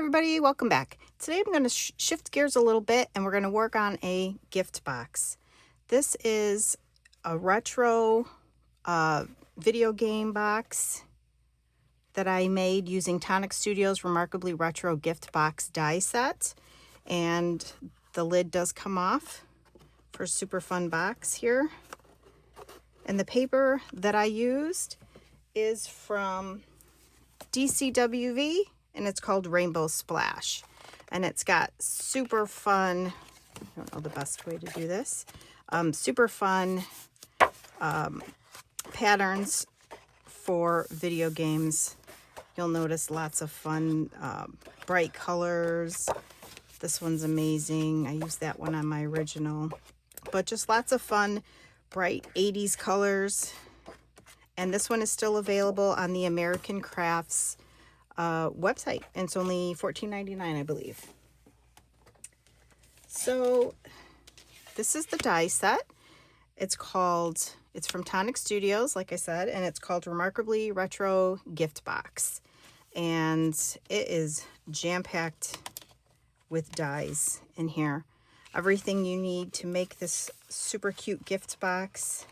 everybody, welcome back. Today I'm going to shift gears a little bit and we're going to work on a gift box. This is a retro video game box that I made using Tonic Studios Remarkably Retro Gift Box die set. And the lid does come off for a super fun box here. And the paper that I used is from DCWV and it's called Rainbow Splash. And it's got super fun, I don't know the best way to do this, super fun patterns for video games. You'll notice lots of fun bright colors. This one's amazing. I used that one on my original. But just lots of fun, bright 80s colors. And this one is still available on the American Crafts website. And it's only $14.99, I believe. So this is the die set. It's from Tonic Studios, like I said, and it's called Remarkably Retro Gift Box. And it is jam-packed with dies in here. Everything you need to make this super cute gift box.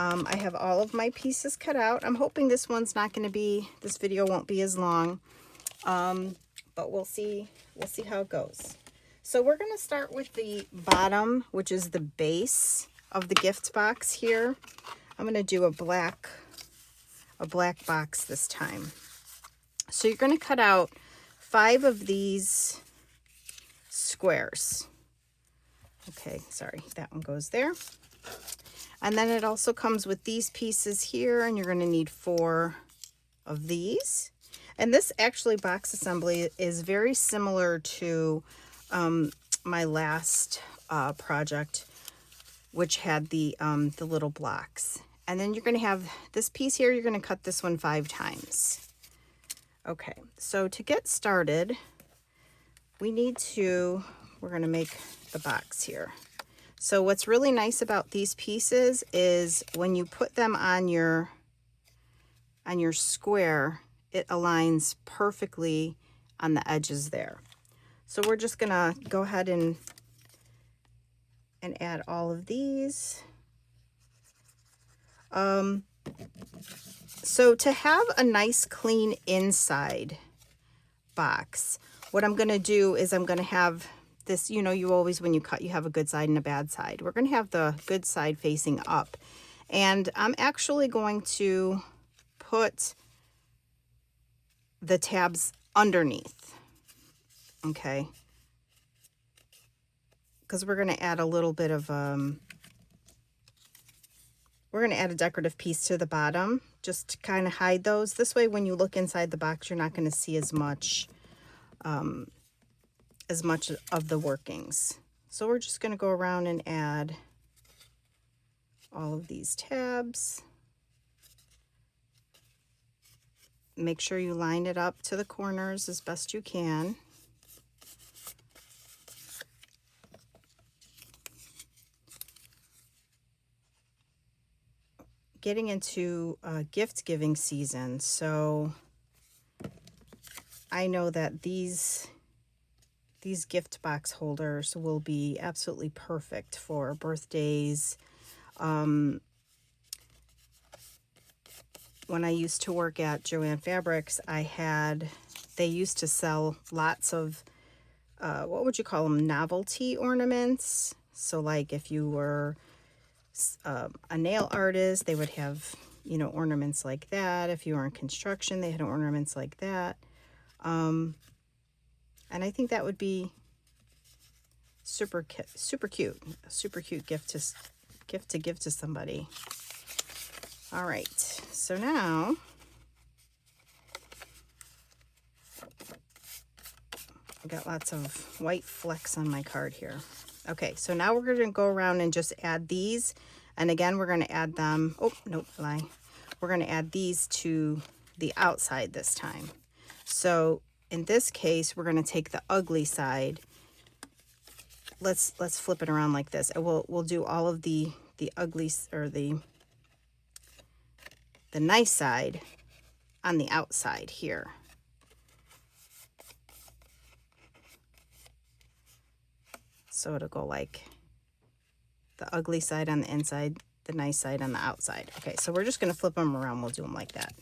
I have all of my pieces cut out. I'm hoping this video won't be as long, but we'll see how it goes. So we're going to start with the bottom, which is the base of the gift box here. I'm going to do a black box this time. So you're going to cut out 5 of these squares. Okay, sorry, that one goes there. And then it also comes with these pieces here, and you're going to need 4 of these. And this actually box assembly is very similar to my last project, which had the little blocks. And then you're going to have this piece here, you're going to cut this one 5 times. Okay, so to get started, we're going to make the box here. So what's really nice about these pieces is when you put them on your square, it aligns perfectly on the edges there. So we're just gonna go ahead and add all of these. So to have a nice clean inside box, what I'm gonna do is I'm gonna have this, you always, when you cut, you have a good side and a bad side. We're going to have the good side facing up. And I'm actually going to put the tabs underneath. Okay. Because we're going to add a little bit of, we're going to add a decorative piece to the bottom, just to kind of hide those. This way, when you look inside the box, you're not going to see as much of the workings. So we're just going to go around and add all of these tabs. Make sure you line it up to the corners as best you can. Getting into gift giving season, so I know that these gift box holders will be absolutely perfect for birthdays. When I used to work at Joann Fabrics, they used to sell lots of, what would you call them, novelty ornaments. So like if you were a nail artist, they would have, ornaments like that. If you were in construction, they had ornaments like that. And I think that would be super cute, a super cute gift to give to somebody. All right, so now I got lots of white flecks on my card here. Okay, so now we're going to go around and just add these. And again, we're going to add them. Oh, nope, lie. We're going to add these to the outside this time. So in this case, we're going to take the ugly side. Let's flip it around like this. And we'll do all of the ugly, or the nice side on the outside here. So it'll go like the ugly side on the inside, the nice side on the outside. Okay, so we're just going to flip them around. We'll do them like that.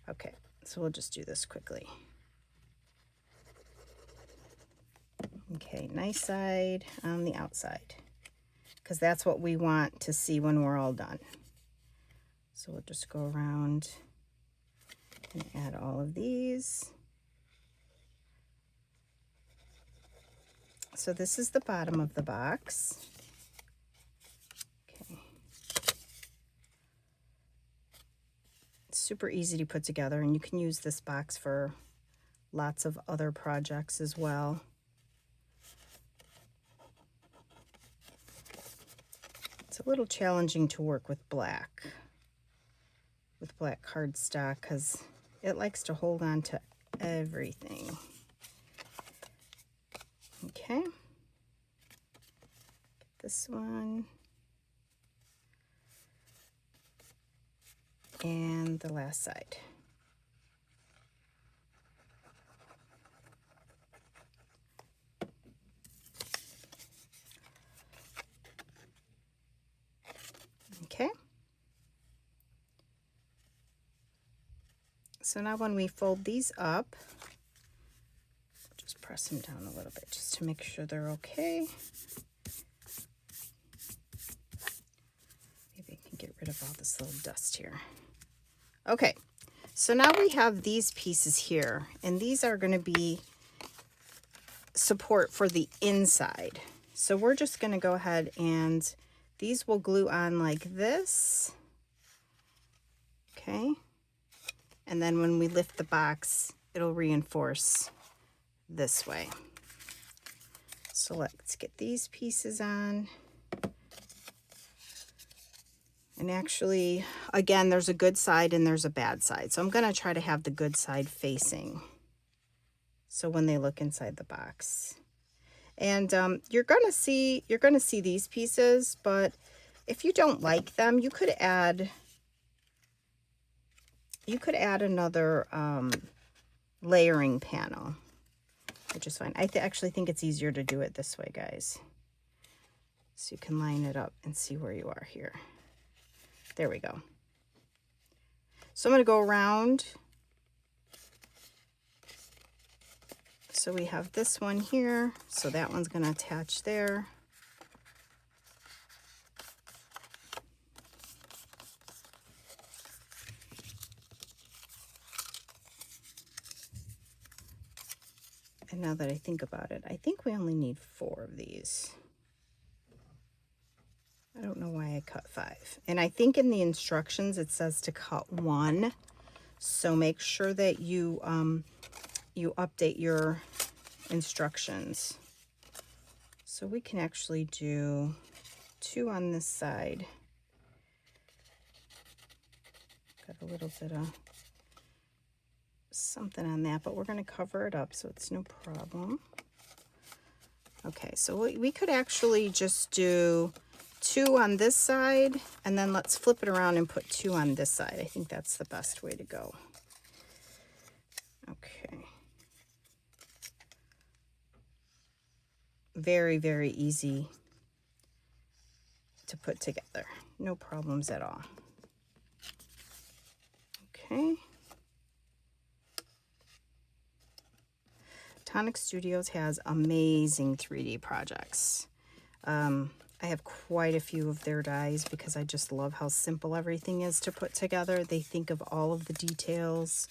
Okay, so we'll just do this quickly. Okay, nice side on the outside, because that's what we want to see when we're all done. So we'll just go around and add all of these. So this is the bottom of the box. Okay. It's super easy to put together, and you can use this box for lots of other projects as well. It's a little challenging to work with black cardstock, because it likes to hold on to everything. Okay, get this one, and the last side. Okay, so now when we fold these up, just press them down a little bit just to make sure they're okay. Maybe I can get rid of all this little dust here. Okay, so now we have these pieces here, and these are going to be support for the inside. So we're just going to go ahead and these will glue on like this. Okay, and then when we lift the box, it'll reinforce this way. So let's get these pieces on. And actually, again, there's a good side and there's a bad side. So I'm going to try to have the good side facing, so when they look inside the box. And you're going to see these pieces, but if you don't like them, you could add another layering panel, which is fine. I actually think it's easier to do it this way, guys. So you can line it up and see where you are here. There we go. So I'm going to go around. So we have this one here. So that one's going to attach there. And now that I think about it, I think we only need 4 of these. I don't know why I cut 5. And I think in the instructions it says to cut 1. So make sure that you you update your instructions. So we can actually do 2 on this side. Got a little bit of something on that, but we're going to cover it up so it's no problem. Okay, so we could actually just do 2 on this side, and then let's flip it around and put 2 on this side. I think that's the best way to go. Okay. Very, very easy to put together. No problems at all. Okay. Tonic Studios has amazing 3D projects. I have quite a few of their dies because I just love how simple everything is to put together. They think of all of the details.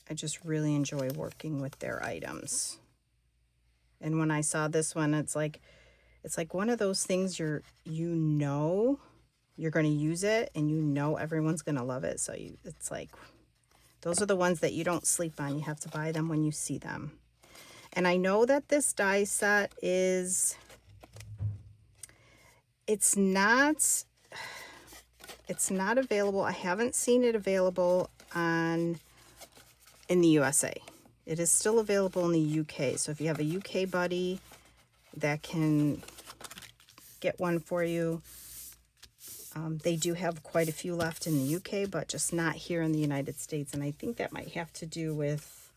I just really enjoy working with their items. And when I saw this one, it's like one of those things you're going to use it, and you know everyone's going to love it. So it's like, those are the ones that you don't sleep on. You have to buy them when you see them. And I know that this die set is, it's not available. I haven't seen it available in the USA. It is still available in the UK. So if you have a UK buddy that can get one for you, they do have quite a few left in the UK, but just not here in the United States. And I think that might have to do with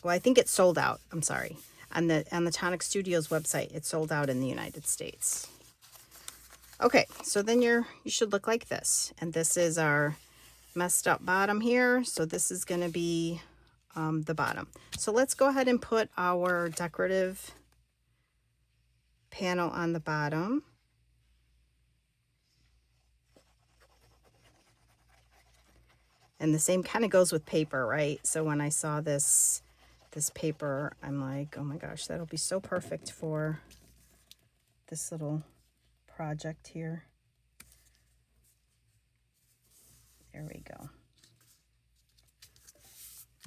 well, I think it's sold out. I'm sorry. On the Tonic Studios website, it's sold out in the United States. Okay, so then you should look like this. And this is our messed up bottom here. So this is going to be the bottom. So let's go ahead and put our decorative panel on the bottom. And the same kind of goes with paper, right? So when I saw this paper, I'm like, oh my gosh, that'll be so perfect for this little project here. There we go.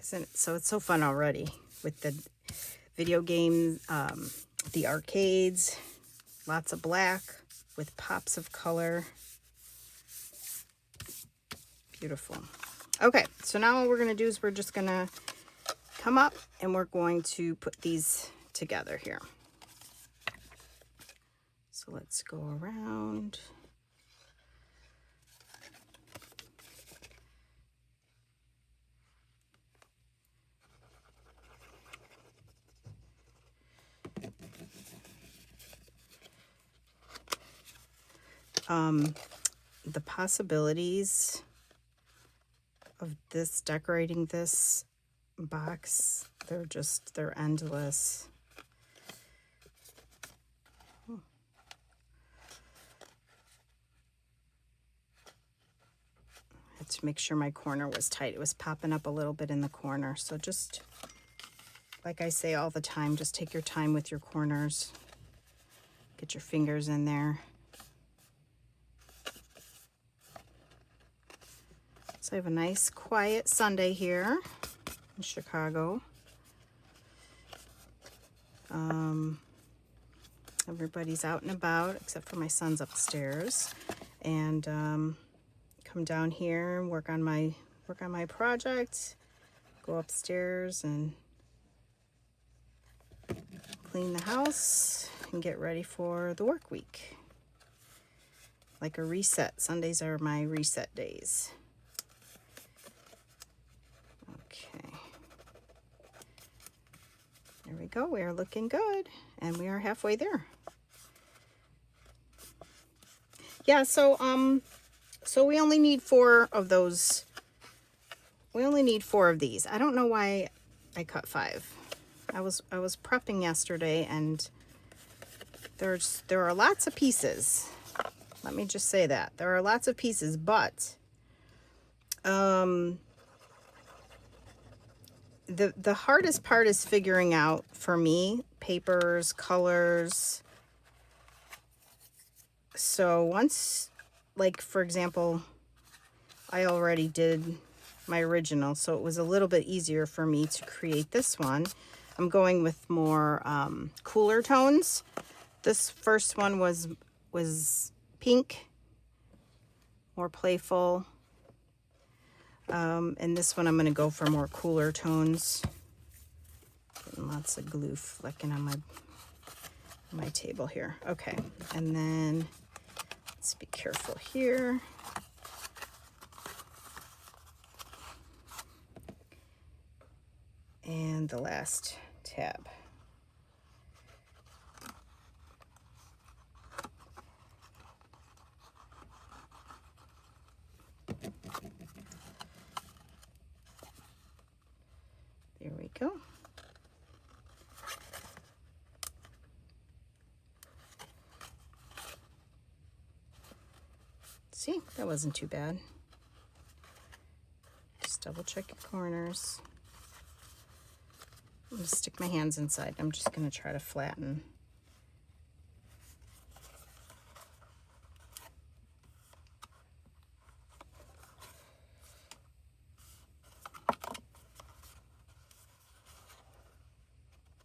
So it's so fun already with the video games, the arcades, lots of black with pops of color. Beautiful. Okay, so now what we're going to do is we're just going to come up and we're going to put these together here. So let's go around. The possibilities of this, decorating this box, they're endless. I had to make sure my corner was tight. It was popping up a little bit in the corner. So just, like I say all the time, just take your time with your corners. Get your fingers in there. So I have a nice quiet Sunday here in Chicago. Everybody's out and about except for my son's upstairs, and come down here and work on my project, go upstairs and clean the house and get ready for the work week. Like a reset. Sundays are my reset days. Okay. There we go. We are looking good, and we are halfway there. Yeah, so we only need 4 of those. We only need 4 of these. I don't know why I cut 5. I was prepping yesterday, and there are lots of pieces. Let me just say that. There are lots of pieces, but the hardest part is figuring out, for me, papers, colors. So once, like, for example, I already did my original, so it was a little bit easier for me to create this one. I'm going with more cooler tones. This first one was pink, more playful. And this one I'm going to go for more cooler tones. Getting lots of glue flecking on my table here. Okay, and then let's be careful here. And the last tab. There we go. See, that wasn't too bad. Just double check your corners. I'm going to stick my hands inside. I'm just going to try to flatten.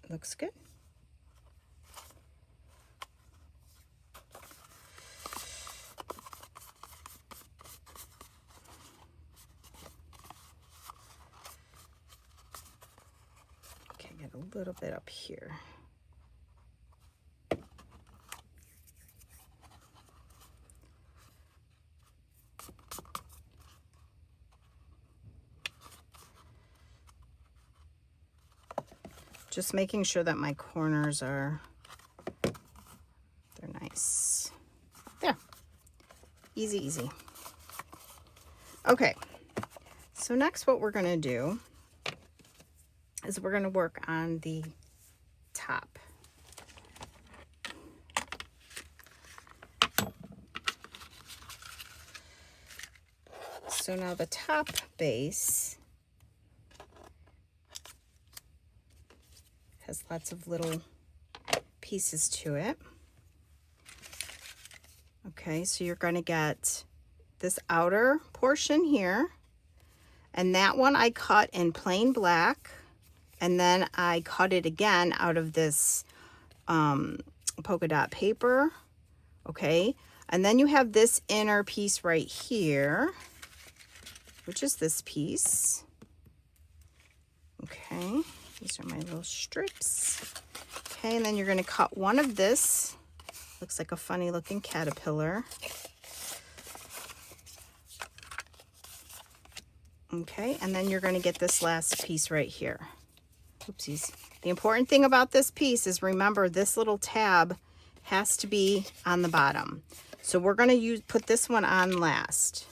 Looks good. Okay, get a little bit up here. Just making sure that my corners are, they're nice. There. Easy, easy. Okay. So next what we're going to do is we're going to work on the top. So now the top base has lots of little pieces to it. Okay, so you're going to get this outer portion here, and that one I cut in plain black, and then I cut it again out of this polka dot paper. Okay, and then you have this inner piece right here, which is this piece. Okay, these are my little strips. Okay, and then you're going to cut one of this. Looks like a funny looking caterpillar. Okay, and then you're going to get this last piece right here. Oopsies. The important thing about this piece is, remember, this little tab has to be on the bottom. So we're going to put this one on last.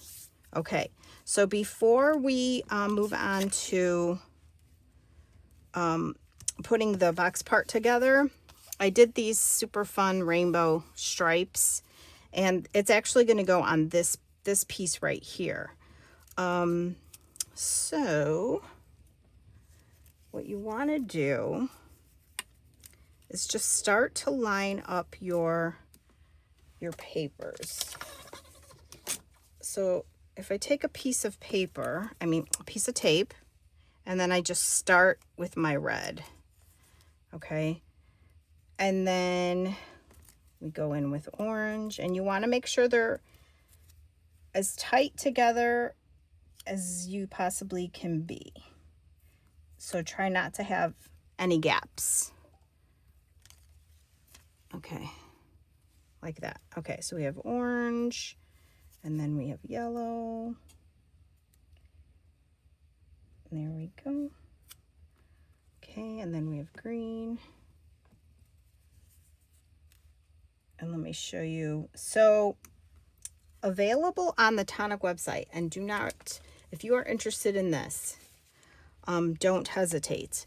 Okay, so before we move on to putting the box part together, I did these super fun rainbow stripes, and it's actually going to go on this piece right here. So what you want to do is just start to line up your papers. So if I take a piece of paper, a piece of tape, and then I just start with my red, okay? And then we go in with orange, and you want to make sure they're as tight together as you possibly can be. So try not to have any gaps. Okay, like that. Okay, so we have orange, and then we have yellow. There we go. Okay, and then we have green. And let me show you. So available on the Tonic website, and do not, if you are interested in this, don't hesitate.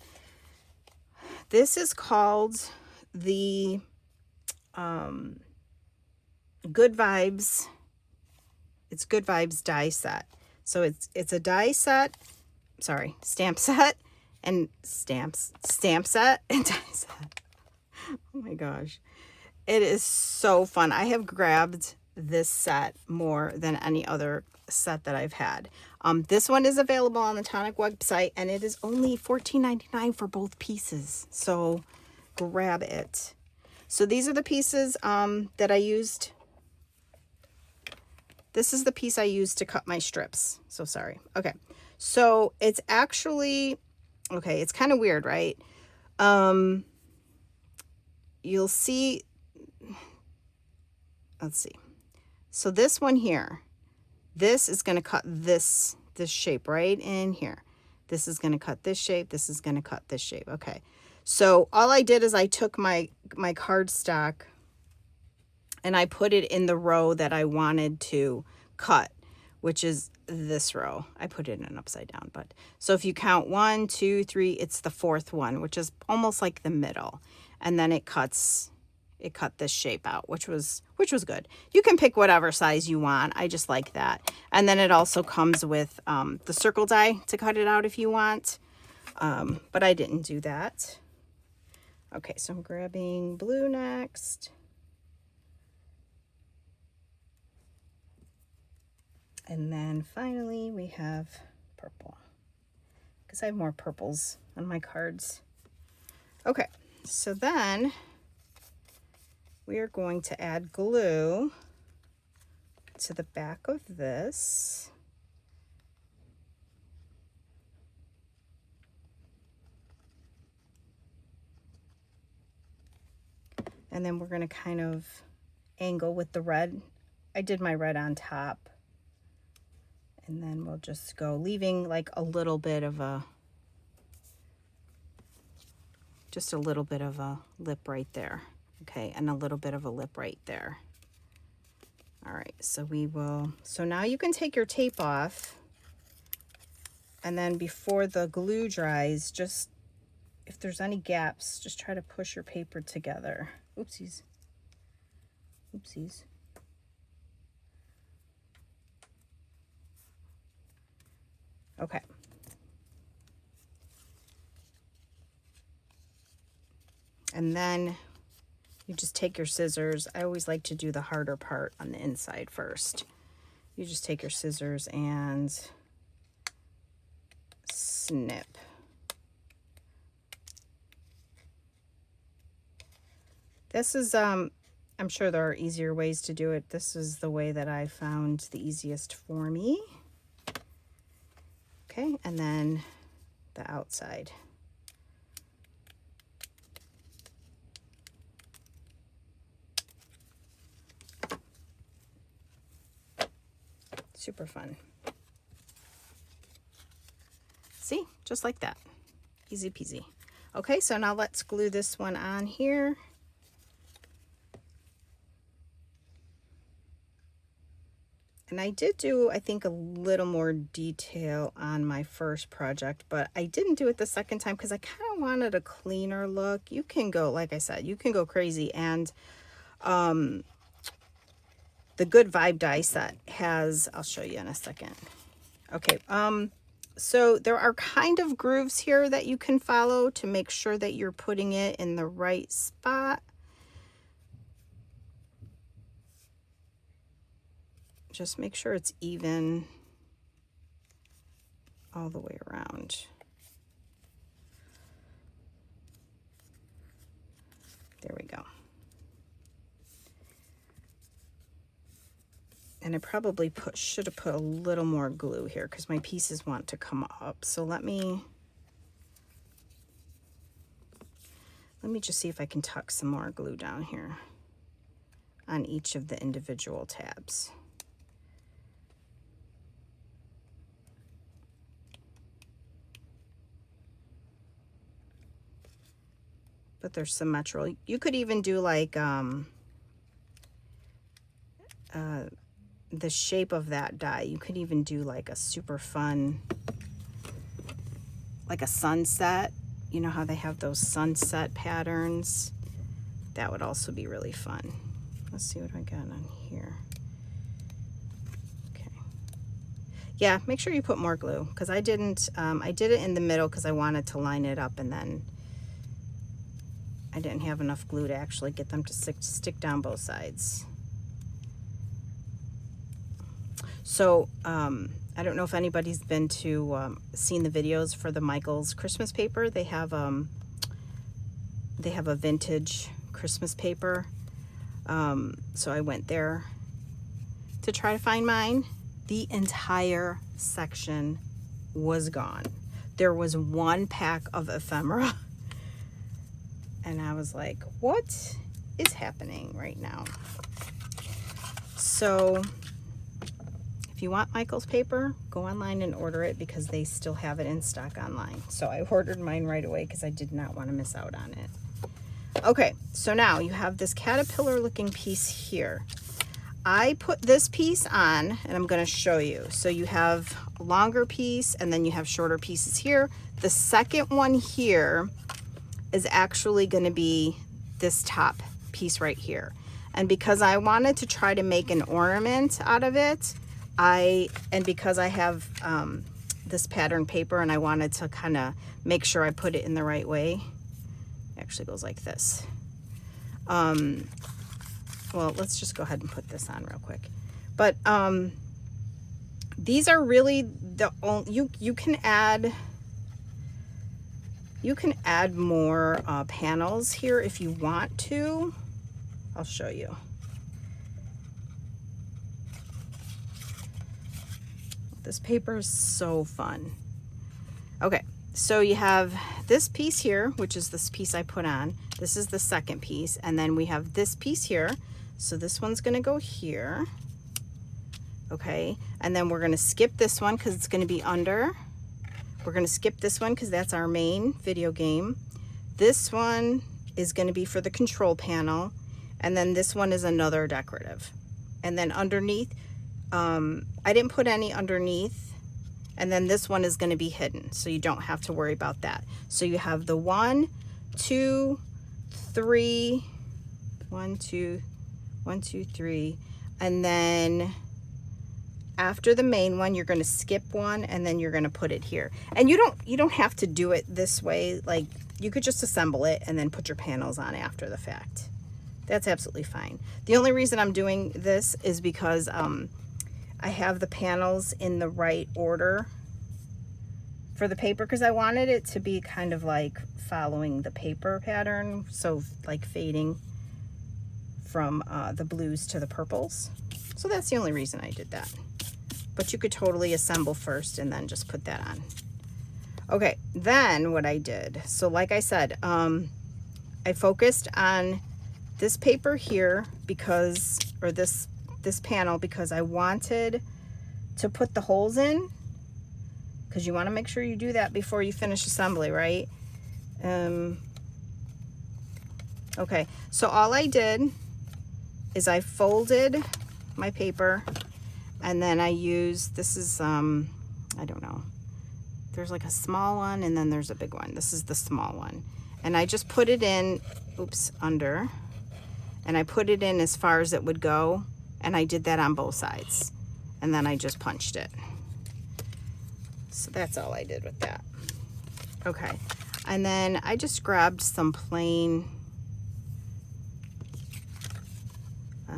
This is called the Good Vibes. It's Good Vibes die set. So it's a die set, stamp set and stamp set and die set. Oh my gosh. It is so fun. I have grabbed this set more than any other set that I've had. This one is available on the Tonic website, and it is only $14.99 for both pieces. So grab it. So these are the pieces that I used. This is the piece I used to cut my strips. So sorry. Okay. So it's actually, okay, it's kind of weird, right? You'll see, let's see. So this one here, this is going to cut this shape right in here. This is going to cut this shape. This is going to cut this shape. Okay. So all I did is I took my cardstock and I put it in the row that I wanted to cut, which is this row. I put it in upside down, but so if you count 1, 2, 3, it's the fourth one, which is almost like the middle. And then it cut this shape out, which was good. You can pick whatever size you want. I just like that. And then it also comes with the circle die to cut it out if you want. But I didn't do that. Okay, so I'm grabbing blue next. And then finally we have purple, because I have more purples on my cards. Okay, so then we are going to add glue to the back of this. And then we're going to kind of angle with the red. I did my red on top. And then we'll just go, leaving like a little bit of a just a little bit of a lip right there. Okay, and a little bit of a lip right there. All right, so so now you can take your tape off, and then before the glue dries, just, if there's any gaps, just try to push your paper together. Oopsies. Oopsies. Okay. And then you just take your scissors. I always like to do the harder part on the inside first. You just take your scissors and snip. This is, I'm sure there are easier ways to do it. This is the way that I found the easiest for me. Okay, and then the outside. Super fun. See, just like that. Easy peasy. Okay, so now let's glue this one on here. And I did do, I think, a little more detail on my first project, but I didn't do it the second time because I kind of wanted a cleaner look. You can go, like I said, you can go crazy. And the Good Vibe die set has, I'll show you in a second. Okay, so there are kind of grooves here that you can follow to make sure that you're putting it in the right spot. Just make sure it's even all the way around. There we go. And I probably should have put a little more glue here because my pieces want to come up. So let me just see if I can tuck some more glue down here on each of the individual tabs. But they're symmetrical. You could even do like the shape of that die. You could even do like a super fun, like a sunset. You know how they have those sunset patterns? That would also be really fun. Let's see what I got on here. Okay. Yeah, make sure you put more glue because I didn't. I did it in the middle because I wanted to line it up, and then I didn't have enough glue to actually get them to stick down both sides. So I don't know if anybody's been to seen the videos for the Michaels Christmas paper. They have a vintage Christmas paper. So I went there to try to find mine. The entire section was gone. There was one pack of ephemera. And I was like, what is happening right now? So if you want Michael's paper, go online and order it because they still have it in stock online. So I ordered mine right away because I did not want to miss out on it. Okay, so now you have this caterpillar looking piece here. I put this piece on and I'm going to show you. So you have a longer piece and then you have shorter pieces here. The second one here is actually going to be this top piece right here. And because I wanted to try to make an ornament out of it, and because I have this pattern paper and I wanted to kind of make sure I put it in the right way, it actually goes like this. Well, let's just go ahead and put this on real quick. But these are really the only, you can add more panels here if you want to. I'll show you. This paper is so fun. Okay, so you have this piece here, which is this piece I put on. This is the second piece, and then we have this piece here. So this one's gonna go here. Okay, and then we're gonna skip this one because it's gonna be under. We're gonna skip this one because that's our main video game. This one is going to be for the control panel, and then this one is another decorative. And then underneath, I didn't put any underneath, and then this one is going to be hidden, so you don't have to worry about that. So you have the 1, 2, 3, 1, 2, 1, 2, 3, and then after the main one, you're going to skip one, and then you're going to put it here. And you don't have to do it this way. Like, you could just assemble it and then put your panels on after the fact. That's absolutely fine. The only reason I'm doing this is because I have the panels in the right order for the paper, because I wanted it to be kind of like following the paper pattern, so like fading from the blues to the purples. So that's the only reason I did that. But you could totally assemble first and then just put that on. Okay, then what I did, so like I said, I focused on this paper here because, or this panel, because I wanted to put the holes in, because you want to make sure you do that before you finish assembly, right? Okay, so all I did is I folded my paper, and then I used, this is, I don't know, there's like a small one and then there's a big one. This is the small one. And I just put it in, oops, under, and I put it in as far as it would go, and I did that on both sides. And then I just punched it. So that's all I did with that. Okay, and then I just grabbed some plain, I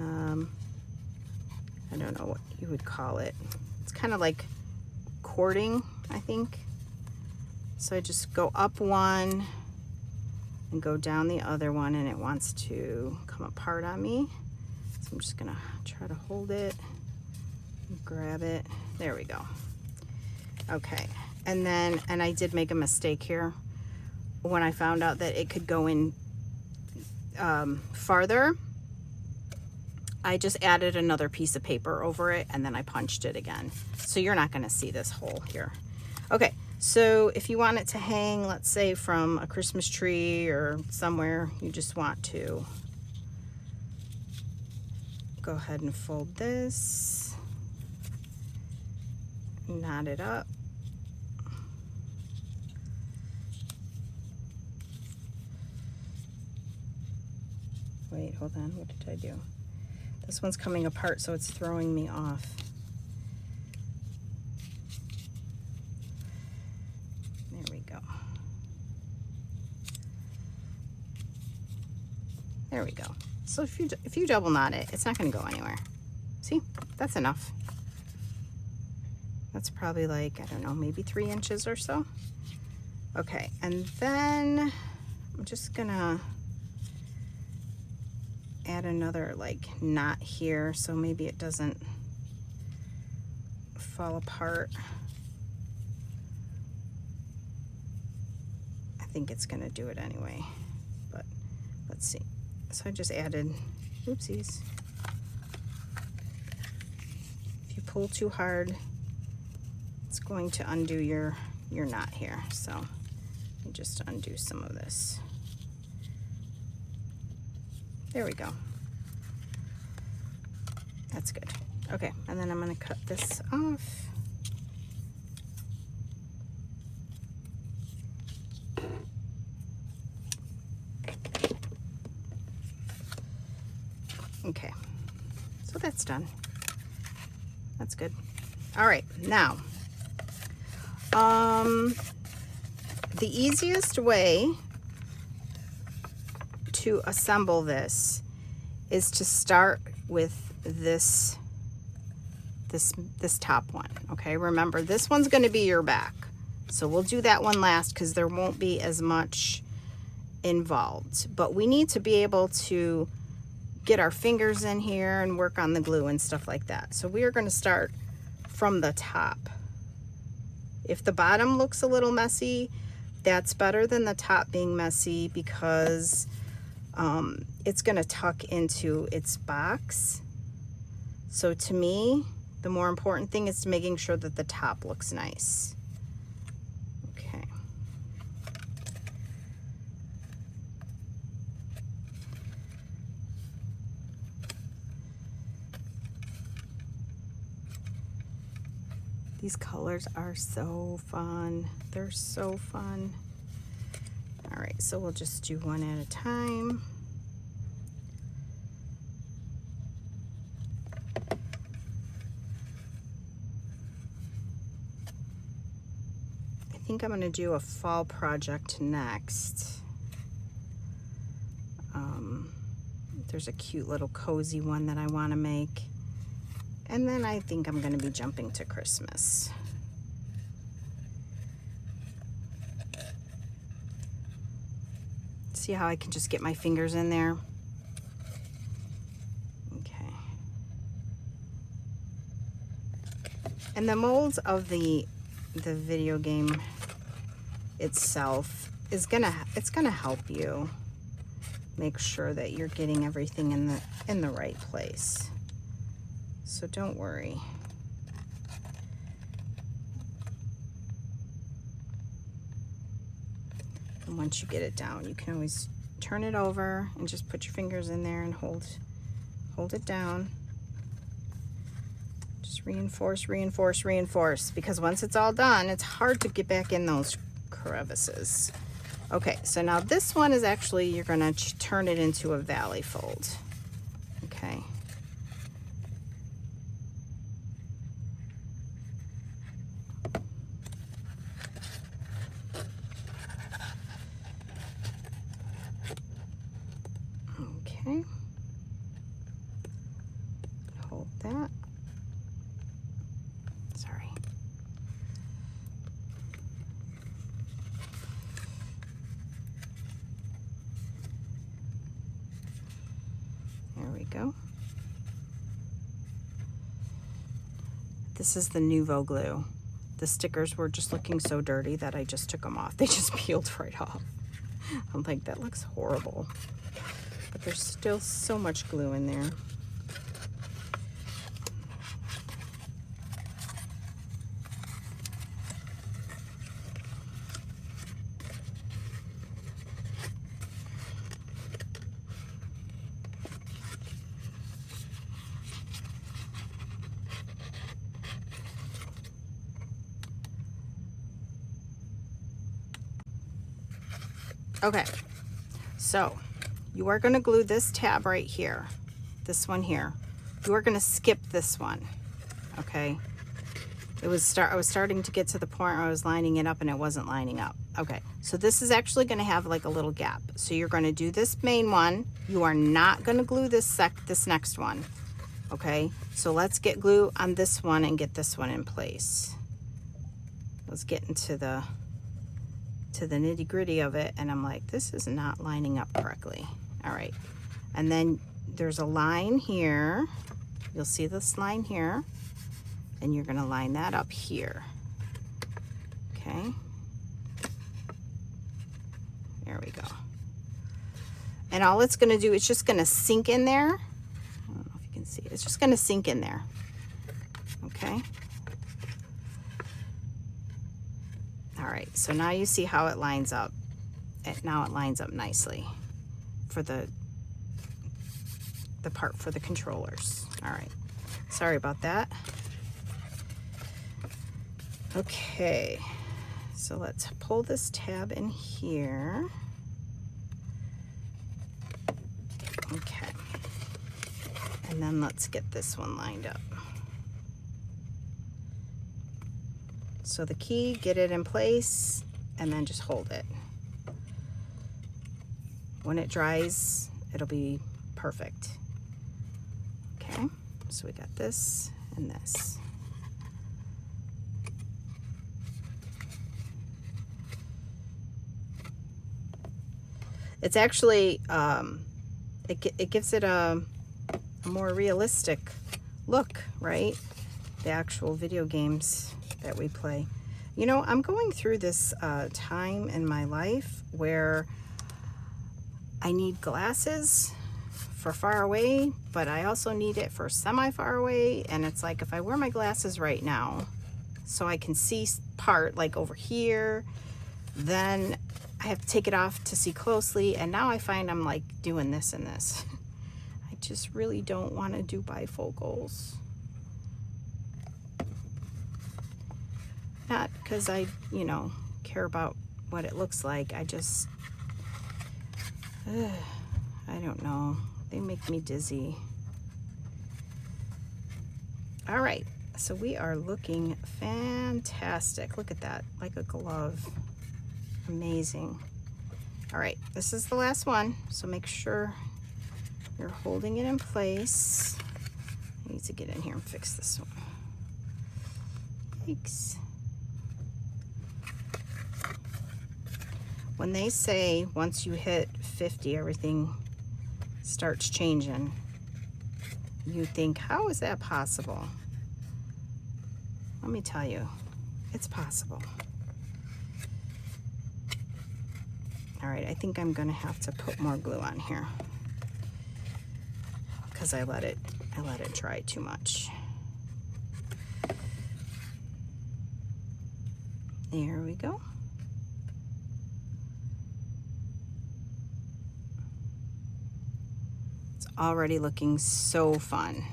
don't know what you would call it. It's kind of like cording, I think. So I just go up one and go down the other one, and it wants to come apart on me. So I'm just gonna try to hold it, grab it. There we go. Okay, and then, and I did make a mistake here when I found out that it could go in farther. I just added another piece of paper over it, and then I punched it again. So you're not gonna see this hole here. Okay, so if you want it to hang, let's say from a Christmas tree or somewhere, you just want to go ahead and fold this, knot it up. Wait, hold on, what did I do? This one's coming apart, so it's throwing me off. There we go. There we go. So if you double knot it, it's not going to go anywhere. See, that's enough. That's probably like, I don't know, maybe 3 inches or so. Okay, and then I'm just gonna add another like knot here, so maybe it doesn't fall apart. I think it's gonna do it anyway, but let's see. So I just added, oopsies. If you pull too hard, it's going to undo your knot here. So let me just undo some of this. There we go. That's good. Okay, and then I'm gonna cut this off. Okay, so that's done. That's good. All right, now, the easiest way to assemble this is to start with this top one. Okay, remember this one's going to be your back, so we'll do that one last because there won't be as much involved, but we need to be able to get our fingers in here and work on the glue and stuff like that. So we are going to start from the top. If the bottom looks a little messy, that's better than the top being messy, because it's going to tuck into its box. So to me, the more important thing is making sure that the top looks nice. Okay. These colors are so fun. They're so fun. All right, so we'll just do one at a time. I think I'm gonna do a fall project next. There's a cute little cozy one that I wanna make. And then I think I'm gonna be jumping to Christmas. See how I can just get my fingers in there? Okay. And the molds of the video game itself is it's gonna help you make sure that you're getting everything in the right place. So don't worry. And once you get it down, you can always turn it over and just put your fingers in there and hold it down. Just reinforce, reinforce, reinforce, because once it's all done, it's hard to get back in those crevices. Okay, so now this one is actually, you're gonna turn it into a valley fold. Okay. Okay. Hold that. Sorry. There we go. This is the Nouveau glue. The stickers were just looking so dirty that I just took them off. They just peeled right off. I'm like, that looks horrible. But there's still so much glue in there. Okay, so you are going to glue this tab right here, this one here. You are going to skip this one, okay? I was starting to get to the point where I was lining it up and it wasn't lining up. Okay, so this is actually going to have like a little gap. So you're going to do this main one. You are not going to glue this next one, okay? So let's get glue on this one and get this one in place. Let's get into the nitty gritty of it, and I'm like, this is not lining up correctly. All right, and then there's a line here. You'll see this line here, and you're gonna line that up here. Okay, there we go. And all it's gonna do, it's just gonna sink in there. I don't know if you can see it. It's just gonna sink in there, okay? All right, so now you see how it lines up. Now it lines up nicely for the part for the controllers. All right, sorry about that. Okay, so let's pull this tab in here. Okay, and then let's get this one lined up. So the key, get it in place, and then just hold it. When it dries, it'll be perfect. Okay, so we got this and this. It's actually, it gives it a more realistic look, right? The actual video games that we play. You know, I'm going through this time in my life where I need glasses for far away, but I also need it for semi far away. And it's like, if I wear my glasses right now so I can see part like over here, then I have to take it off to see closely. And now I find I'm like doing this and this. I just really don't want to do bifocals. not because I, you know, care about what it looks like. I just, I don't know. They make me dizzy. All right, so we are looking fantastic. Look at that, like a glove. Amazing. All right, this is the last one, so make sure you're holding it in place. I need to get in here and fix this one. Yikes. When they say once you hit 50, everything starts changing, you think, how is that possible? Let me tell you, it's possible. All right, I think I'm gonna have to put more glue on here because I let it dry too much. There we go. It's already looking so fun.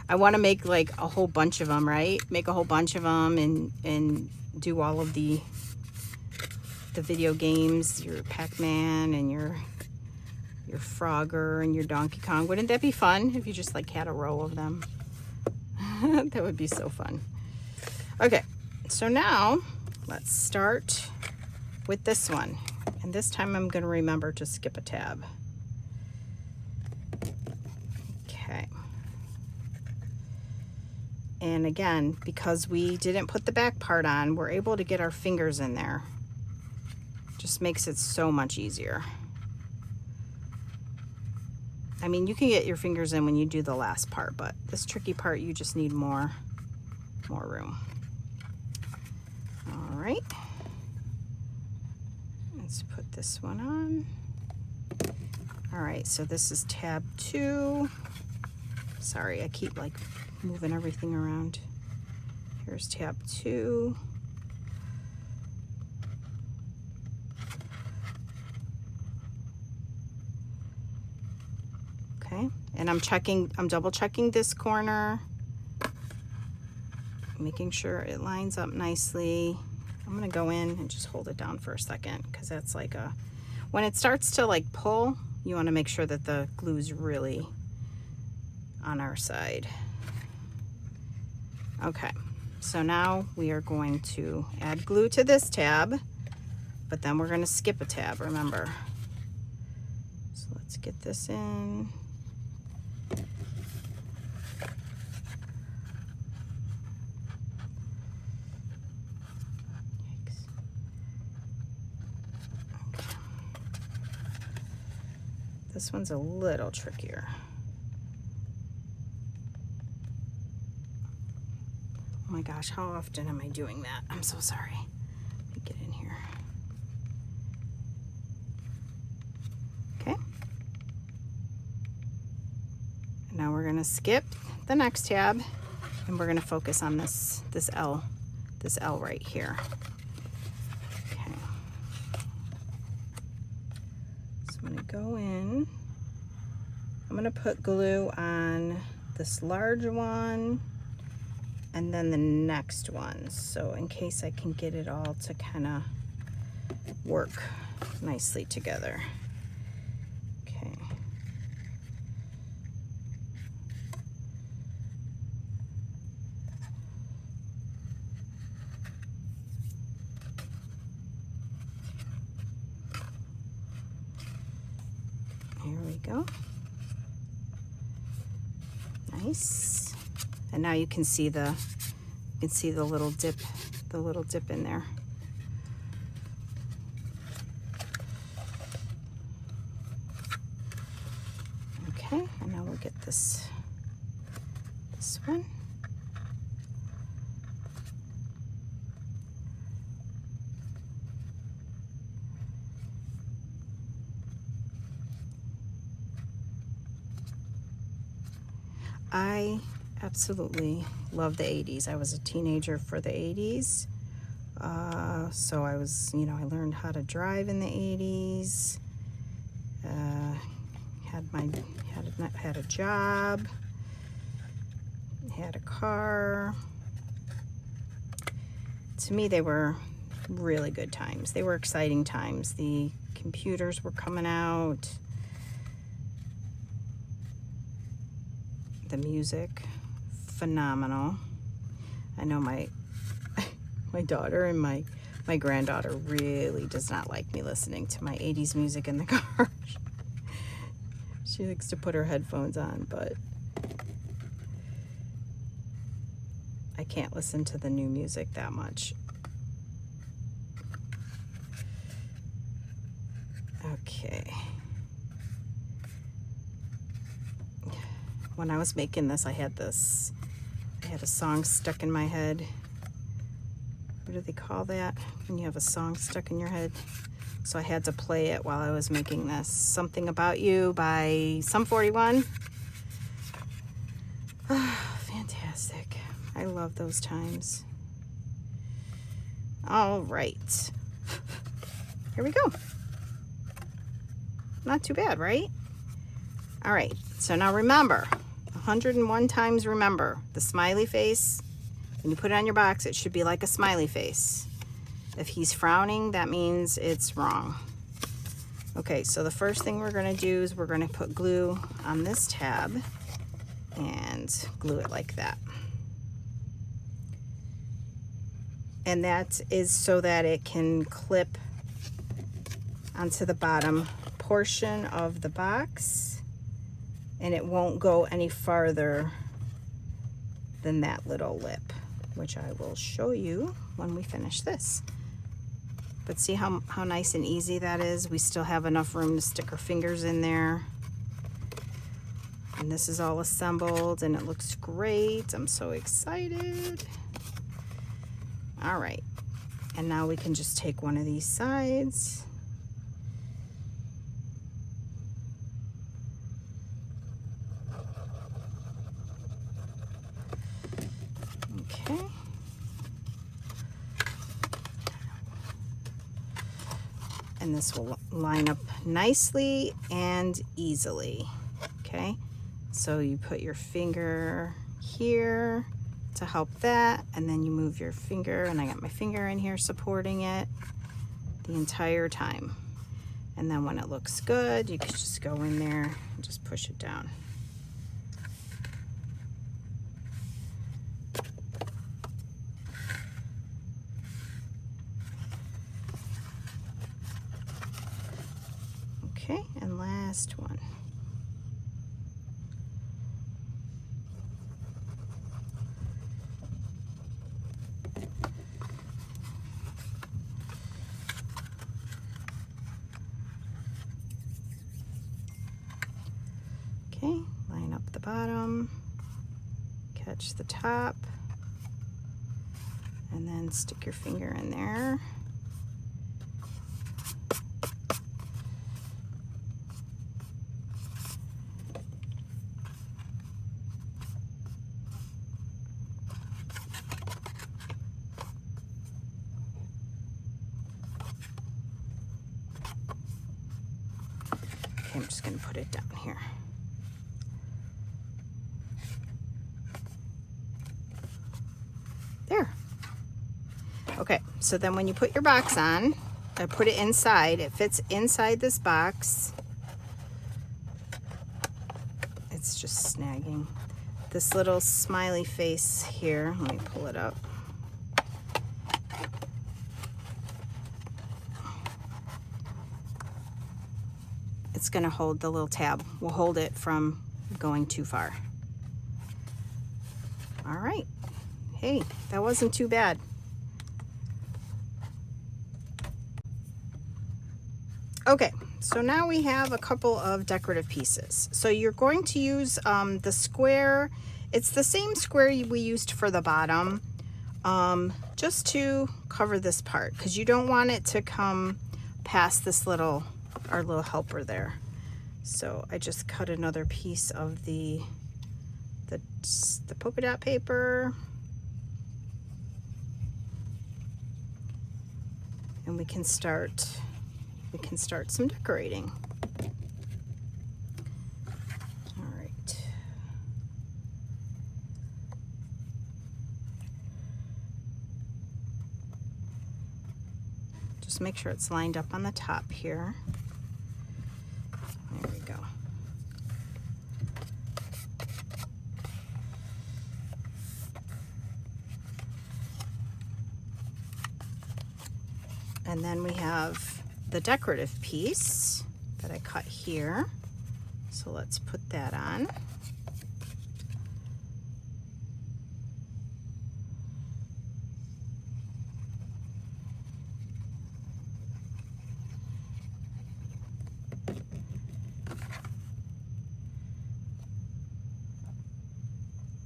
I want to make like a whole bunch of them, right? Make a whole bunch of them and do all of the video games, your Pac-Man and your Frogger and your Donkey Kong. Wouldn't that be fun if you just like had a row of them? That would be so fun. Okay, so now let's start with this one. And this time I'm going to remember to skip a tab. Okay. And again, because we didn't put the back part on, we're able to get our fingers in there. Just makes it so much easier. I mean, you can get your fingers in when you do the last part, but this tricky part, you just need more room. All right. Let's put this one on. All right, so this is tab 2. Sorry, I keep like moving everything around. Here's tab 2. Okay, and I'm double checking this corner, making sure it lines up nicely. I'm gonna go in and just hold it down for a second because that's like when it starts to like pull, you wanna make sure that the glue's really on our side. Okay, so now we are going to add glue to this tab, but then we're gonna skip a tab, remember. So let's get this in. This one's a little trickier. Oh my gosh, how often am I doing that? I'm so sorry. Let me get in here. Okay. And now we're gonna skip the next tab and we're gonna focus on this L right here. Okay. So I'm gonna go in. I'm gonna put glue on this large one and then the next one, so in case I can get it all to kind of work nicely together. Okay. Here we go. Nice. And now you can see the little dip in there. Okay, and now we'll get this one. I absolutely love the 80s. I was a teenager for the 80s. So I was, you know, I learned how to drive in the 80s. Had a job, had a car. to me, they were really good times. They were exciting times. The computers were coming out. The music, phenomenal. I know my daughter and my granddaughter really does not like me listening to my 80s music in the car. She likes to put her headphones on, but I can't listen to the new music that much. Okay. When I was making this, I had a song stuck in my head. What do they call that when you have a song stuck in your head? So I had to play it while I was making this. Something About You by Sum 41. Fantastic. I love those times. All right. Here we go. Not too bad, right? All right. So now remember, 101 times remember, the smiley face, when you put it on your box, it should be like a smiley face. If he's frowning, that means it's wrong. Okay, so the first thing we're going to do is we're going to put glue on this tab and glue it like that. And that is so that it can clip onto the bottom portion of the box, and it won't go any farther than that little lip, which I will show you when we finish this. But see how nice and easy that is? We still have enough room to stick our fingers in there. And this is all assembled and it looks great. I'm so excited. All right, and now we can just take one of these sides. Okay. And this will line up nicely and easily. Okay, so you put your finger here to help that, and then you move your finger, and I got my finger in here supporting it the entire time. And then when it looks good, you can just go in there and just push it down. Okay, and last one. Okay, line up the bottom, catch the top, and then stick your finger in there. Okay, I'm just going to put it down here. There. Okay, so then when you put your box on, I put it inside. It fits inside this box. It's just snagging. This little smiley face here, let me pull it up. It's going to hold the little tab. We'll hold it from going too far. All right. Hey, that wasn't too bad. Okay, so now we have a couple of decorative pieces. So you're going to use the square. It's the same square we used for the bottom, just to cover this part, because you don't want it to come past this our little helper there. So I just cut another piece of the polka dot paper. And we can start some decorating. All right. Just make sure it's lined up on the top here. There we go. And then we have the decorative piece that I cut here. So let's put that on.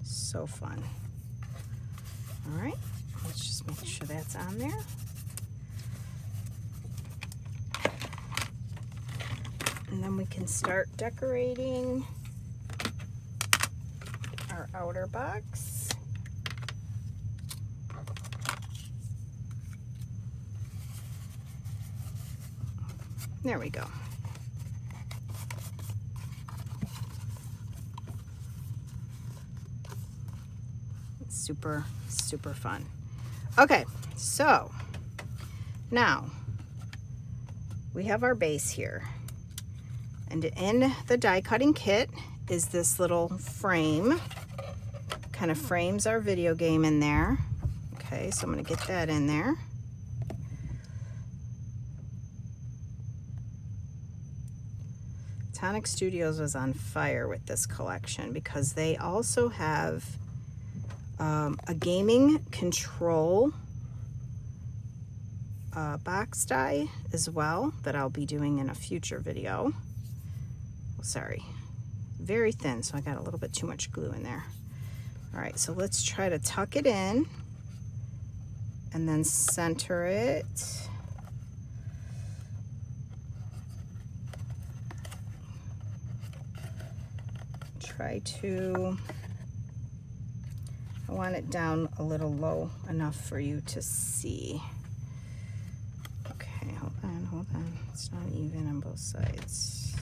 So fun. All right, let's just make sure that's on there. And then we can start decorating our outer box. There we go. Super, super fun. Okay, so now we have our base here. And in the die cutting kit is this little frame. Kind of frames our video game in there. Okay, so I'm gonna get that in there. Tonic Studios was on fire with this collection because they also have a gaming control box die as well that I'll be doing in a future video. Oh, sorry, very thin, so I got a little bit too much glue in there. All right, so let's try to tuck it in and then center it. Try to, I want it down a little low enough for you to see. Okay, hold on. It's not even on both sides.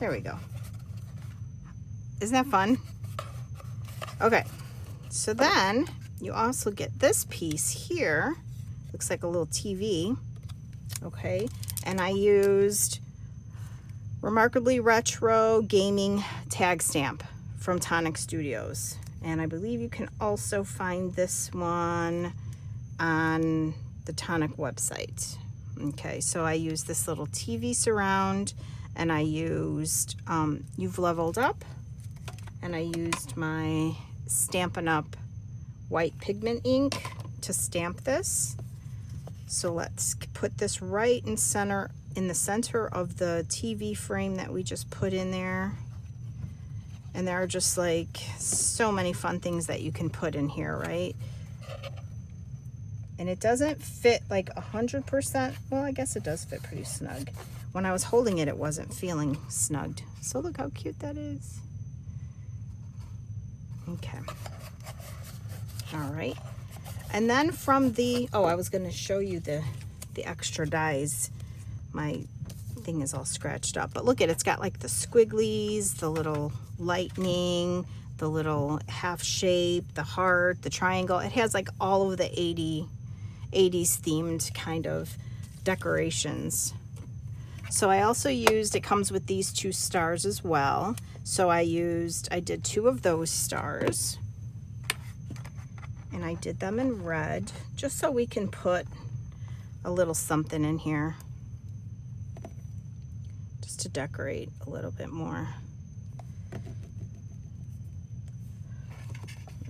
There we go. Isn't that fun? Okay, so then you also get this piece here. Looks like a little TV. Okay, and I used Remarkably Retro Gaming Tag Stamp from Tonic Studios. And I believe you can also find this one on the Tonic website. Okay, so I used this little TV surround, and I used You've Leveled Up, and I used my Stampin' Up! White pigment ink to stamp this. So let's put this right in the center of the TV frame that we just put in there. And there are just like so many fun things that you can put in here, right? And it doesn't fit like 100%. Well, I guess it does fit pretty snug. When I was holding it, it wasn't feeling snugged. So look how cute that is. Okay. All right. And then from the, oh, I was going to show you the extra dies. My thing is all scratched up, but look at it, it's got like the squigglies, the little lightning, the little half shape, the heart, the triangle. It has like all of the 80s themed kind of decorations. So I also used, it comes with these 2 stars as well. So I did 2 of those stars, and I did them in red just so we can put a little something in here just to decorate a little bit more.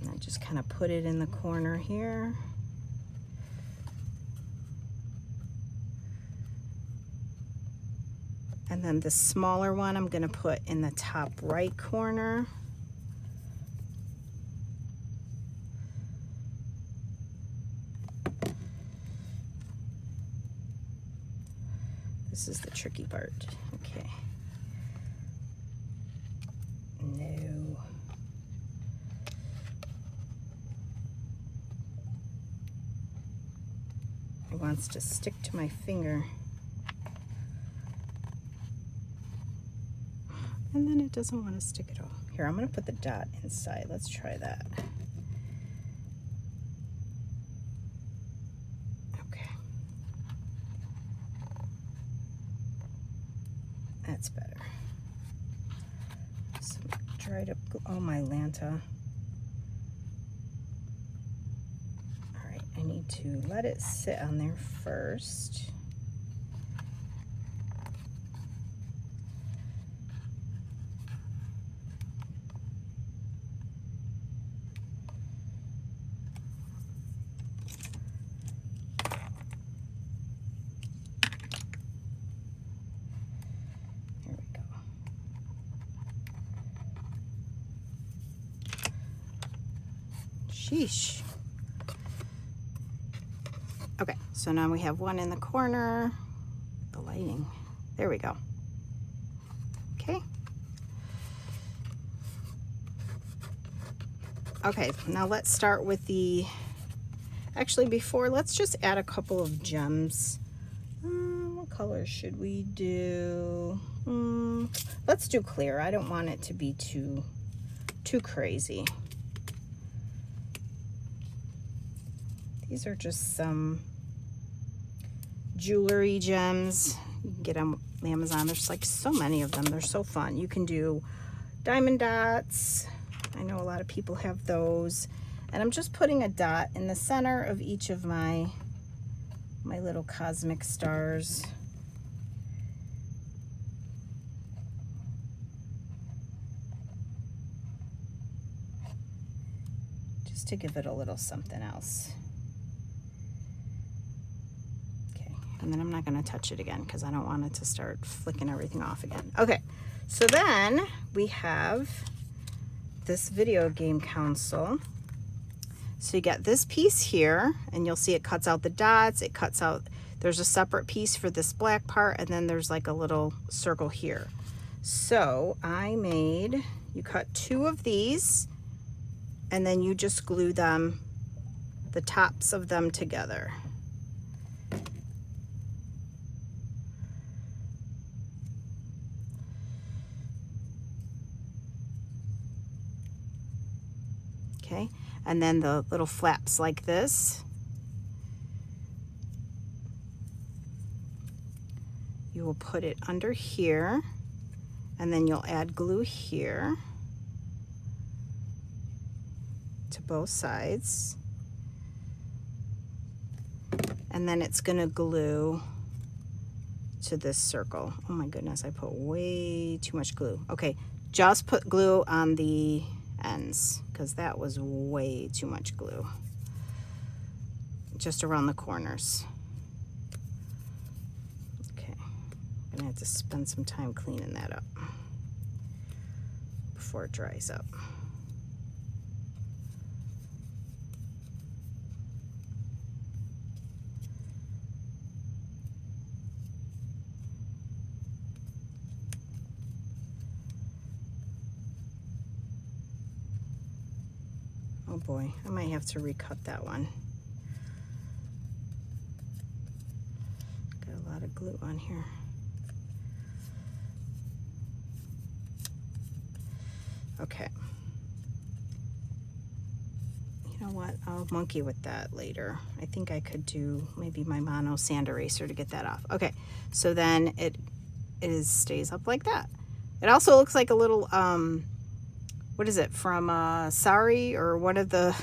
And I just kind of put it in the corner here. And then the smaller one I'm going to put in the top right corner. This is the tricky part. Okay. No. It wants to stick to my finger. And then it doesn't want to stick at all. Here, I'm going to put the dot inside. Let's try that. That's better. Some dried up glue. Oh, my Lanta. All right, I need to let it sit on there first. Sheesh. Okay, so now we have one in the corner. The lighting. There we go. Okay. Okay, now let's start with the... Actually, let's just add a couple of gems. What color should we do? Let's do clear. I don't want it to be too crazy. These are just some jewelry gems. You can get them on Amazon. There's like so many of them. They're so fun. You can do diamond dots. I know a lot of people have those. And I'm just putting a dot in the center of each of my little cosmic stars. Just to give it a little something else. And then I'm not going to touch it again because I don't want it to start flicking everything off again. Okay, so then we have this video game console. So you got this piece here, and you'll see it cuts out the dots. It cuts out, there's a separate piece for this black part, and then there's like a little circle here. So you cut 2 of these, and then you just glue them, the tops of them together. Okay, and then the little flaps like this, you will put it under here, and then you'll add glue here to both sides, and then it's going to glue to this circle. Oh my goodness, I put way too much glue. Okay, just put glue on the ends because that was way too much glue. Just around the corners. Okay, I'm gonna have to spend some time cleaning that up before it dries up. Oh boy, I might have to recut that one. Got a lot of glue on here. Okay. You know what? I'll monkey with that later. I think I could do maybe my mono sand eraser to get that off. Okay, so then it stays up like that. It also looks like a little what is it, from Sorry, or one of the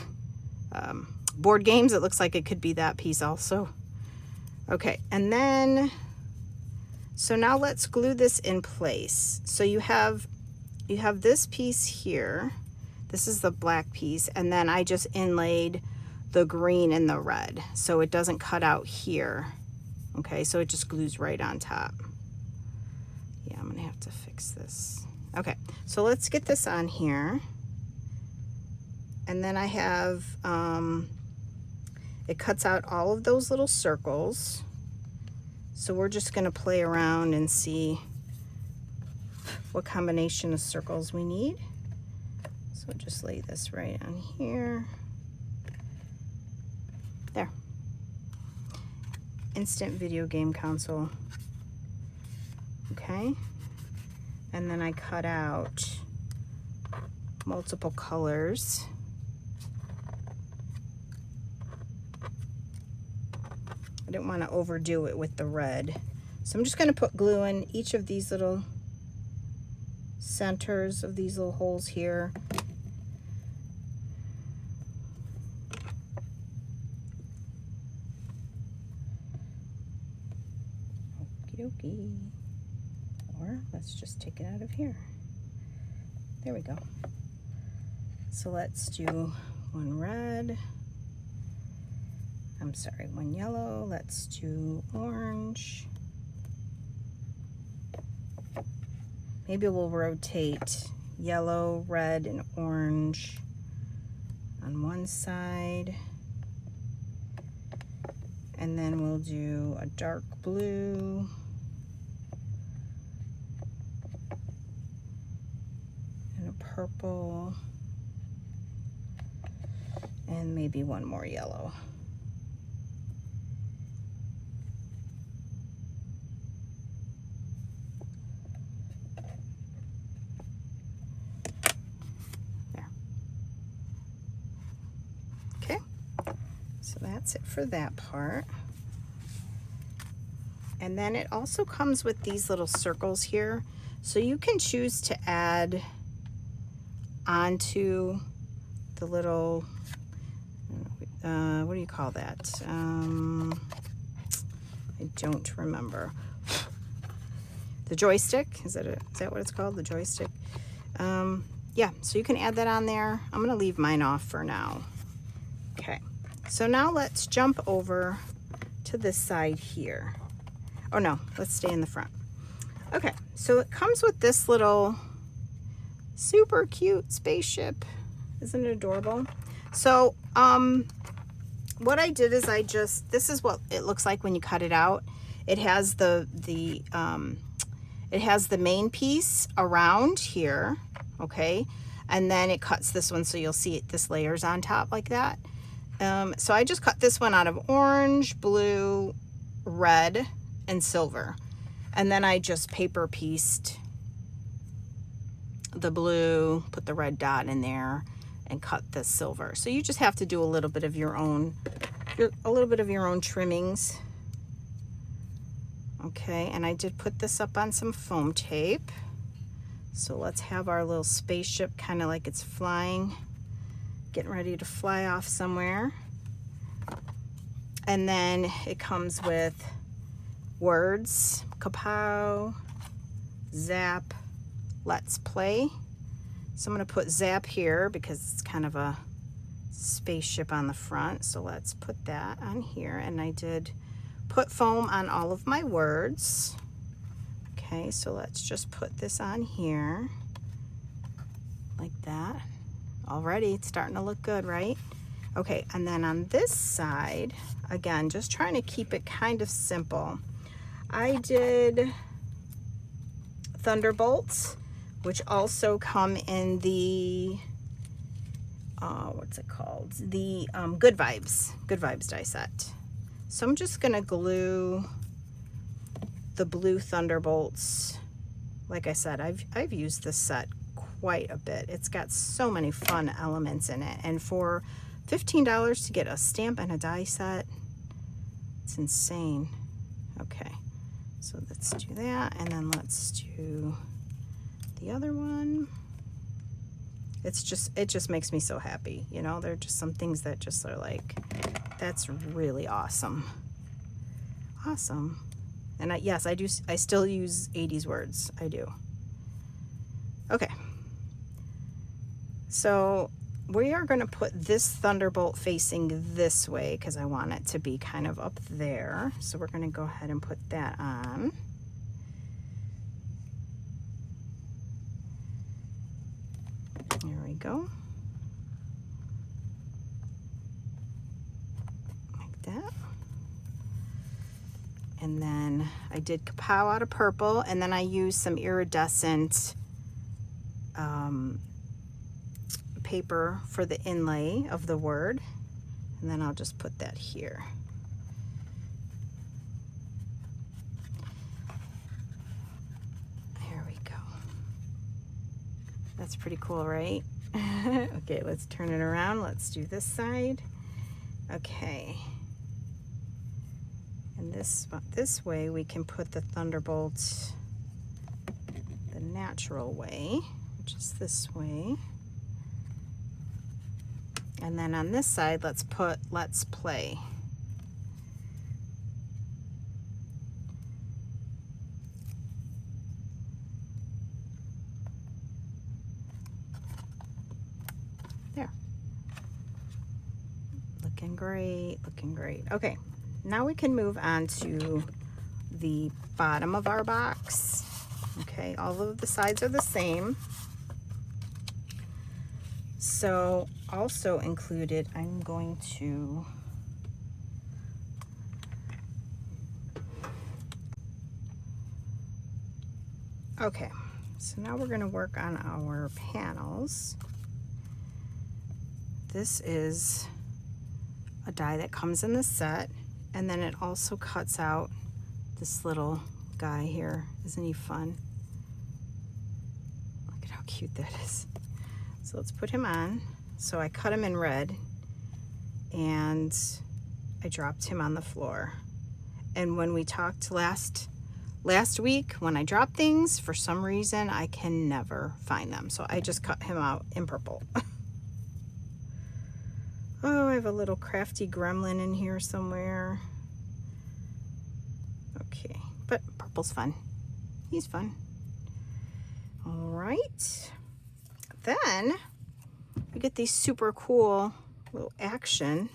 board games? It looks like it could be that piece also. Okay, and then, so now let's glue this in place. So you have this piece here. This is the black piece, and then I just inlaid the green and the red, so it doesn't cut out here. Okay, so it just glues right on top. Yeah, I'm gonna have to fix this. Okay, so let's get this on here. And then I have, it cuts out all of those little circles. So we're just gonna play around and see what combination of circles we need. So just lay this right on here. There. Instant video game console. Okay. And then I cut out multiple colors. I didn't want to overdo it with the red. So I'm just going to put glue in each of these little centers of these little holes here. Okie dokie. Or let's just take it out of here. There we go. So let's do one red. I'm sorry, one yellow. Let's do orange. Maybe we'll rotate yellow, red, and orange on one side. And then we'll do a dark blue. And a purple. And maybe one more yellow. So that's it for that part. And then it also comes with these little circles here. So you can choose to add onto the little, what do you call that? I don't remember. The joystick, is that what it's called? The joystick? Yeah, so you can add that on there. I'm gonna leave mine off for now. Okay. So now let's jump over to this side here. Oh no, let's stay in the front. Okay, so it comes with this little super cute spaceship. Isn't it adorable? So what I did is this is what it looks like when you cut it out. It has it has the main piece around here, okay? And then it cuts this one so you'll see this layers on top like that. So I just cut this one out of orange, blue, red, and silver. And then I just paper pieced the blue, put the red dot in there, and cut the silver. So you just have to do a little bit of your own trimmings. Okay, and I did put this up on some foam tape. So let's have our little spaceship kind of like it's flying. Getting ready to fly off somewhere. And then it comes with words, kapow, zap, let's play. So I'm going to put zap here because it's kind of a spaceship on the front. So let's put that on here. And I did put foam on all of my words. Okay, so let's just put this on here like that. Already it's starting to look good, right? Okay, and then on this side, again, just trying to keep it kind of simple. I did thunderbolts, which also come in the, what's it called? The Good Vibes die set. So I'm just gonna glue the blue thunderbolts. Like I said, I've used this set quite a bit. It's got so many fun elements in it, and for $15 to get a stamp and a die set, it's insane. Okay, so let's do that, and then let's do the other one. It just makes me so happy, you know. There are just some things that just are like, that's really awesome. And yes, I still use 80s words. I do. Okay. So we are going to put this thunderbolt facing this way because I want it to be kind of up there. So we're going to go ahead and put that on. There we go. Like that. And then I did kapow out of purple, and then I used some iridescent paper for the inlay of the word, and then I'll just put that here. There we go. That's pretty cool, right? Okay, let's turn it around. Let's do this side. Okay. And this way we can put the thunderbolts the natural way, which is this way. And then on this side, let's put Let's Play. There. Looking great, looking great. Okay, now we can move on to the bottom of our box. Okay, all of the sides are the same. So also included, I'm going to okay, so now we're going to work on our panels. This is a die that comes in the set, and then it also cuts out this little guy here. Isn't he fun? Look at how cute that is. So let's put him on. So I cut him in red and I dropped him on the floor. And when we talked last week, when I drop things, for some reason I can never find them. So I just cut him out in purple. Oh, I have a little crafty gremlin in here somewhere. Okay, but purple's fun. He's fun. All right. Then we get these super cool little action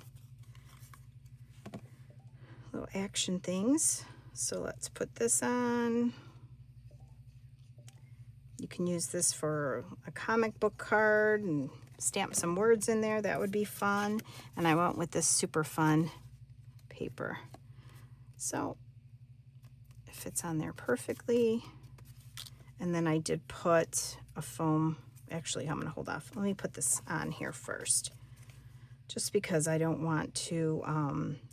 things. So let's put this on. You can use this for a comic book card and stamp some words in there. That would be fun. And I went with this super fun paper. So it fits on there perfectly. And then I did put a foam. Actually, I'm going to hold off. Let me put this on here first. Just because I don't want to,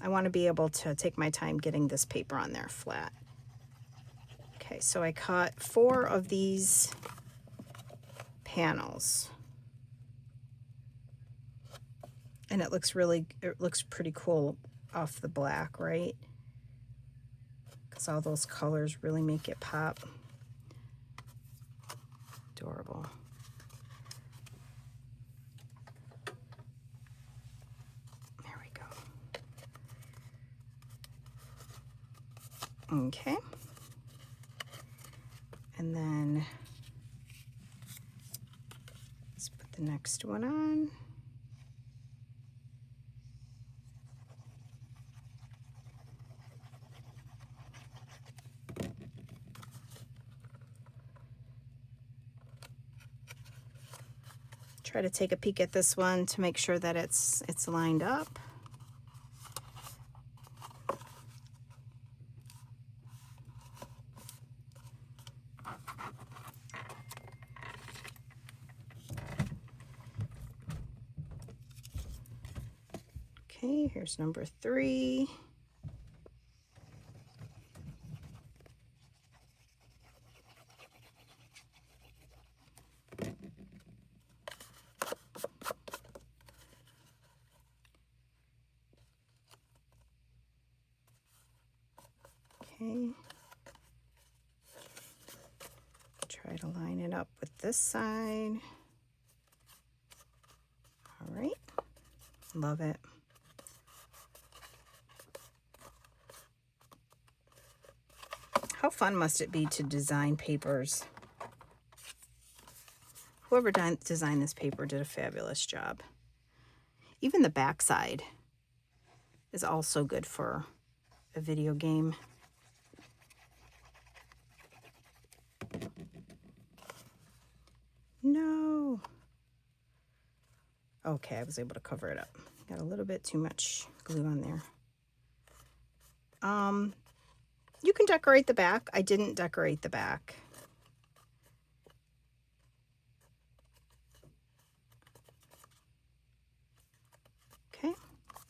I want to be able to take my time getting this paper on there flat. Okay, so I cut 4 of these panels. And it looks pretty cool off the black, right? Because all those colors really make it pop. Adorable. There we go. Okay. And then let's put the next one on. Try to take a peek at this one to make sure that it's lined up. Okay, here's number 3. Okay. Try to line it up with this side. All right. Love it. How fun must it be to design papers? Whoever designed this paper did a fabulous job. Even the back side is also good for a video game. No. Okay, I was able to cover it up. Got a little bit too much glue on there. You can decorate the back. I didn't decorate the back. Okay,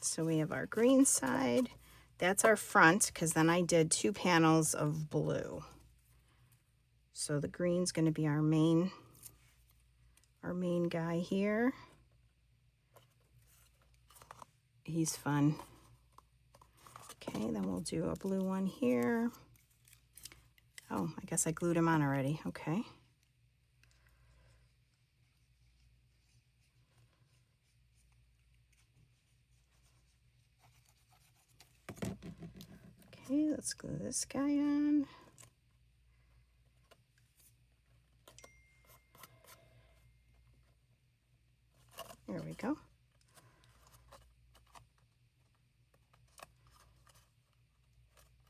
so we have our green side. That's our front, because then I did 2 panels of blue. So the green's going to be our main guy here. He's fun. Okay, then we'll do a blue one here. Oh, I guess I glued him on already. Okay. Okay, let's glue this guy on. There we go.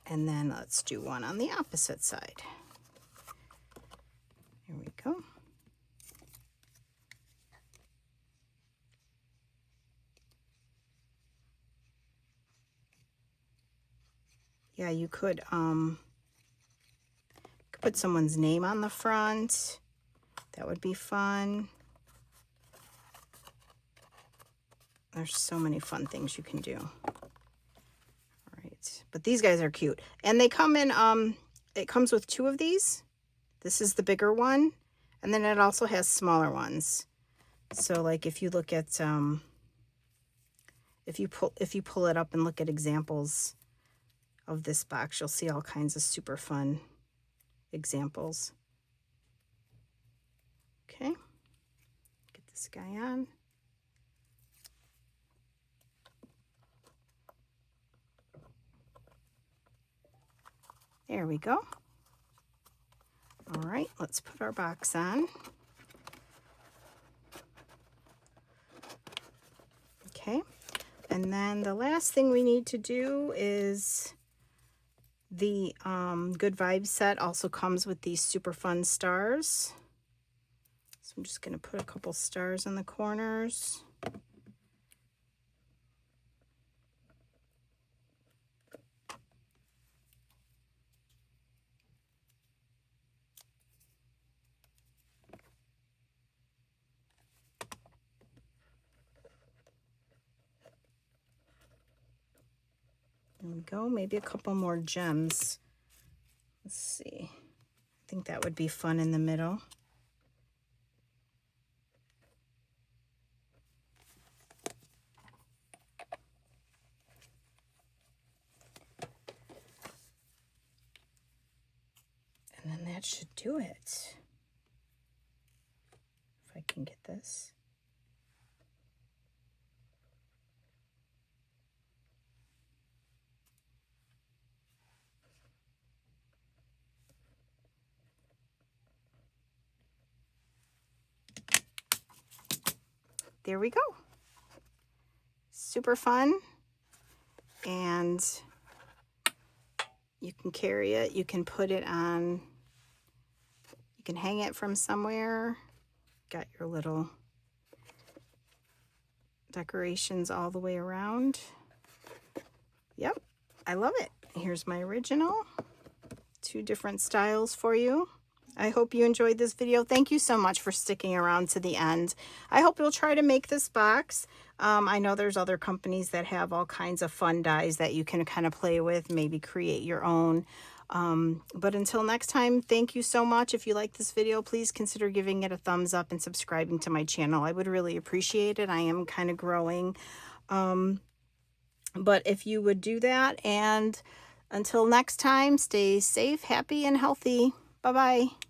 And then let's do one on the opposite side. There we go. Yeah, you could put someone's name on the front. That would be fun. There's so many fun things you can do. All right, but these guys are cute. And they come in, it comes with 2 of these. This is the bigger one. And then it also has smaller ones. So like if you look at, if you pull it up and look at examples of this box, you'll see all kinds of super fun examples. Okay, get this guy on. There we go. All right, let's put our box on. Okay, and then the last thing we need to do is the Good Vibes set also comes with these super fun stars. So I'm just going to put a couple stars in the corners. There we go. Maybe a couple more gems. Let's see. I think that would be fun in the middle. And then that should do it. If I can get this. There we go. Super fun. And you can carry it. You can put it on. You can hang it from somewhere. Got your little decorations all the way around. Yep, I love it. Here's my original. 2 different styles for you. I hope you enjoyed this video. Thank you so much for sticking around to the end. I hope you'll try to make this box. I know there's other companies that have all kinds of fun dies that you can kind of play with, maybe create your own. But until next time, thank you so much. If you like this video, please consider giving it a thumbs up and subscribing to my channel. I would really appreciate it. I am kind of growing. But if you would do that, and until next time, stay safe, happy, and healthy. Bye-bye.